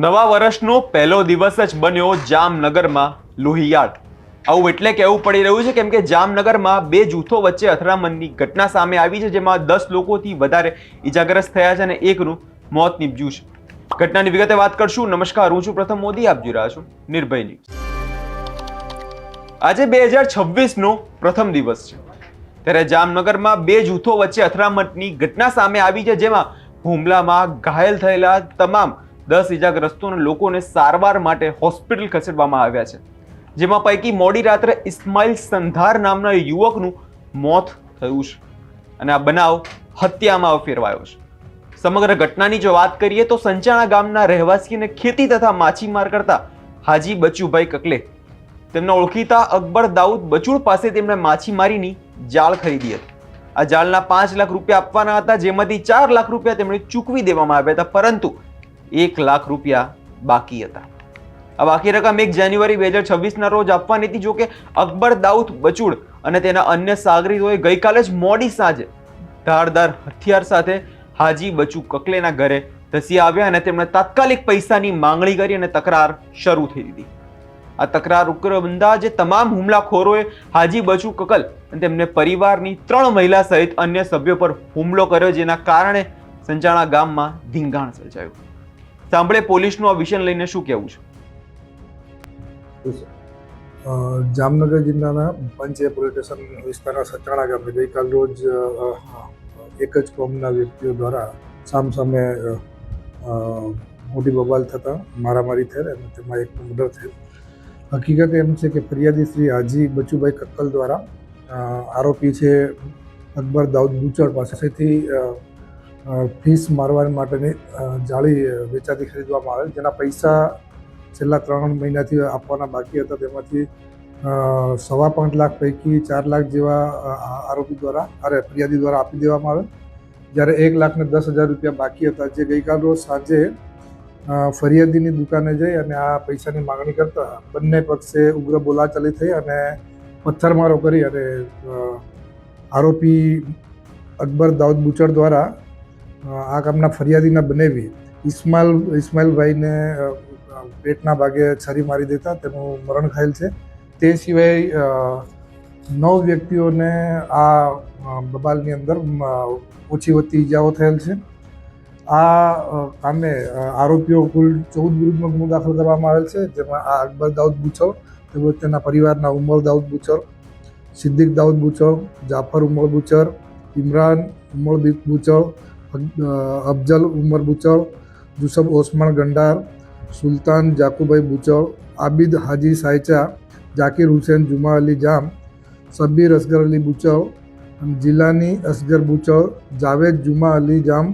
નવા વર્ષનો પહેલો દિવસ જ બન્યો જામનગરમાં લોહિયાળ। આવું એટલે કહેવું પડી રહ્યું છે કેમ કે જામનગરમાં બે જૂથો વચ્ચે અથડામણની ઘટના સામે આવી છે, જેમાં 10 લોકોથી વધારે ઈજાગ્રસ્ત થયા છે અને એકનું મોત નીપજ્યું છે। ઘટનાની વિગતે વાત કરશું। નમસ્કાર, હું છું પ્રથમ મોદી, આપ જોઈ રહ્યા છો નિર્ભય ન્યૂઝ। આજે 2026 નો પ્રથમ દિવસ છે, ત્યારે જામનગરમાં બે જૂથો વચ્ચે અથડામણની ઘટના સામે આવી છે, જેમાં હુમલામાં ઘાયલ થયેલા તમામ 10 ઈજાગ્રસ્તોને લોકોને સારવાર માટે હોસ્પિટલ ખસેડવામાં આવ્યા છે, જેમાં પૈકી મોડી રાત્રે ઇસ્માઇલ સંધાર નામના યુવકનું મોત થયું છે અને આ બનાવ હત્યામાં ફેરવાયો છે। સમગ્ર ઘટનાની જો વાત કરીએ તો સંચાણા ગામના રહેવાસી અને ખેતી તથા માછીમાર કરતા હાજી બચુભાઈ કકલે તેમના ઓળખીતા અકબર દાઉદ બચુડ પાસે તેમણે માછીમારીની જાળ ખરીદી હતી। આ જાળના 5 લાખ રૂપિયા આપવાના હતા, જેમાંથી 4 લાખ રૂપિયા તેમણે ચૂકવી દેવામાં આવ્યા હતા, પરંતુ 1 લાખ રૂપિયા બાકી હતા। આ બાકી રકમ 1 જાન્યુઆરી 2026 ના રોજ આપવાની હતી। જોકે અકબર દાઉદ બચુડ અને તેના અન્ય સાગરીતોએ ગઈકાલે જ મોડી સાંજે ધારદાર હથિયાર સાથે હાજી બચુ કકલેના ઘરે ધસી આવ્યા અને તેમણે તાત્કાલિક પૈસાની માંગણી કરી અને તકરાર શરૂ થઈ દીધી। આ તકરાર ઉગ્ર બનતા જે તમામ હુમલાખોરોએ હાજી બચુ કકલ અને તેમને પરિવારની 3 મહિલા સહિત અન્ય સભ્યો પર હુમલો કર્યો, જેના કારણે સંચાણા ગામમાં ધીંગાણ સર્જાયું। સાંભળે પોલીસનું આ વિષય લઈને શું કહેવું છે। જામનગર જિલ્લાના પંચ પોલીસ સ્ટેશન વિસ્તારના સચાણા ગામે ગઈકાલ રોજ એક જ કોમના વ્યક્તિઓ દ્વારા સામસામે મોટી બબાલ થતાં મારામારી થયેલ અને તેમાં એકનું મર્ડર થયેલ। હકીકત એમ છે કે ફરિયાદી શ્રી હાજી બચુભાઈ કક્કલ દ્વારા આરોપી છે અકબર દાઉદ બુચડ પાસેથી ફીસ મારવા માટેની જાળી વેચાતી ખરીદવામાં આવેલ, જેના પૈસા છેલ્લા 3 મહિનાથી આપવાના બાકી હતા। તેમાંથી 5.25 લાખ પૈકી 4 લાખ જેવા ફરિયાદી દ્વારા આપી દેવામાં આવેલ, જ્યારે 1,10,000 રૂપિયા બાકી હતા, જે ગઈકાલ રોજ સાંજે ફરિયાદીની દુકાને જઈ અને આ પૈસાની માંગણી કરતા બંને પક્ષે ઉગ્ર બોલાચાલી થઈ અને પથ્થરમારો કરી અને આરોપી અકબર દાઉદ બુચડ દ્વારા આ કામના ફરિયાદીના બનેવી ઇસ્માઇલભાઈને પેટના ભાગે છરી મારી દેતા તેનું મરણ થયેલ છે। તે સિવાય 9 વ્યક્તિઓને આ બબાલની અંદર ઓછી વધતી ઈજાઓ થયેલ છે। આ કામે આરોપીઓ કુલ 14 વિરુદ્ધમાં ગુનો દાખલ કરવામાં આવેલ છે, જેમાં આ અકબર દાઉદ બુચડ તેમજ તેના પરિવારના ઉમર દાઉદ બુચડ, સિદ્દીક દાઉદ બુચડ, જાફર ઉમર બુચડ, ઇમરાન ઉમર બુચડ, અફજલ ઉમર બુચડ, યુસફ ઓસમાન ગંડાર, સુલતાન જાકુભાઈ બુચડ, આબિદ હાજી સાયચા, જાકીર હુસેન જુમા અલી જામ, સબ્બીર અસગર અલી બુચડ, જિલાની અસગર બુચડ, જાવેદ જુમા અલી જામ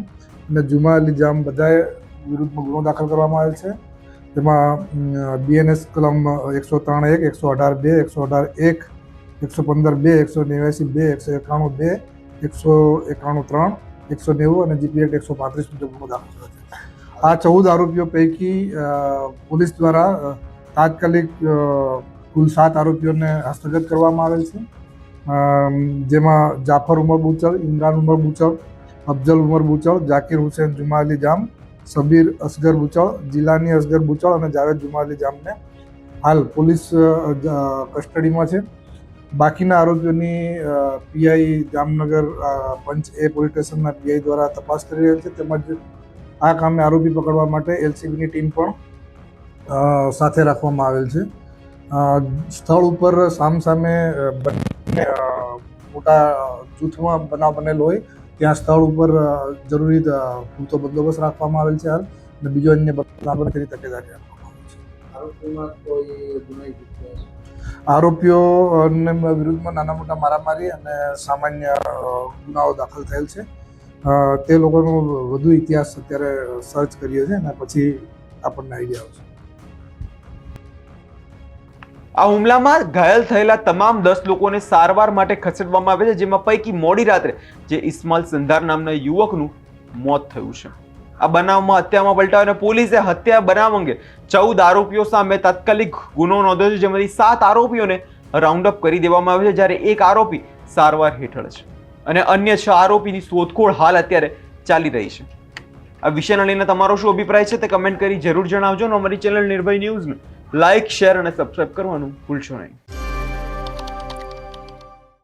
અને જુમા અલી જામ બધાએ વિરુદ્ધમાં ગુનો દાખલ કરવામાં આવેલ છે। તેમાં BNS કલમ 103(1), 118(2), 118(1), 115(2), 189(2), 191(2), 191(3), 190 અને GP એક્ટ 135 મુજબ ગુનો દાખલ કર્યો છે। આ 14 આરોપીઓ પૈકી પોલીસ દ્વારા તાત્કાલિક કુલ 7 આરોપીઓને હસ્તગત કરવામાં આવેલ છે, જેમાં જાફર ઉમર બુચડ, ઇમરાન ઉમર બુચડ, અફજલ ઉમર બુચડ, જાકીર હુસેન જુમા અલી જામ, સબીર અસગર બુચડ, જિલાની અસગર બુચડ અને જાવેદ જુમા અલી જામને હાલ પોલીસ કસ્ટડીમાં છે। બાકીના આરોપીઓની પીઆઈ જામનગર પંચ પોલીસ સ્ટેશનના પીઆઈ દ્વારા તપાસ કરી રહેલ છે, તેમજ આ કામે આરોપી પકડવા માટે LCBની ટીમ પણ સાથે રાખવામાં આવેલ છે। સ્થળ ઉપર સામસામે બંને મોટા જૂથમાં બનાવ બનેલો હોય ત્યાં સ્થળ ઉપર જરૂરી પૂરતો બંદોબસ્ત રાખવામાં આવેલ છે હાલ, અને બીજો અન્ય બનાવ તેની તકેદારી રાખવામાં આવેલ છે। આરોપીઓને વિરુદ્ધમાં નાના મોટા મારામારી અને સામાન્ય ગુનાઓ દાખલ થયેલ છે। તે લોકોનો વધુ ઇતિહાસ અત્યારે સર્ચ કરીએ છીએ અને પછી આપણને આઈડિયા આવશે। આ હુમલામાં ઘાયલ થયેલા તમામ 10 લોકોને સારવાર માટે ખસેડવામાં આવ્યા છે, જેમાં પૈકી મોડી રાત્રે જે ઇસ્માઇલ સંધાર નામના યુવકનું મોત થયું છે। આ બનાવમાં હત્યામાં પલટાયો અને પોલીસે હત્યા બનાવ અંગે 14 આરોપીઓ સામે તાત્કાલિક ગુનો નોંધ્યો છે, જેમાંથી 7 આરોપીઓને રાઉન્ડ અપ કરી દેવામાં આવ્યો છે, જ્યારે 1 આરોપી સારવાર હેઠળ છે અને અન્ય 6 આરોપીની શોધખોળ હાલ અત્યારે ચાલી રહી છે। આ વિષયને લઈને તમારો શું અભિપ્રાય છે તે કમેન્ટ કરી જરૂર જણાવજો અને અમારી ચેનલ નિર્ભય ન્યૂઝને લાઇક શેર અને સબસ્ક્રાઇબ કરવાનું ભૂલશો નહીં.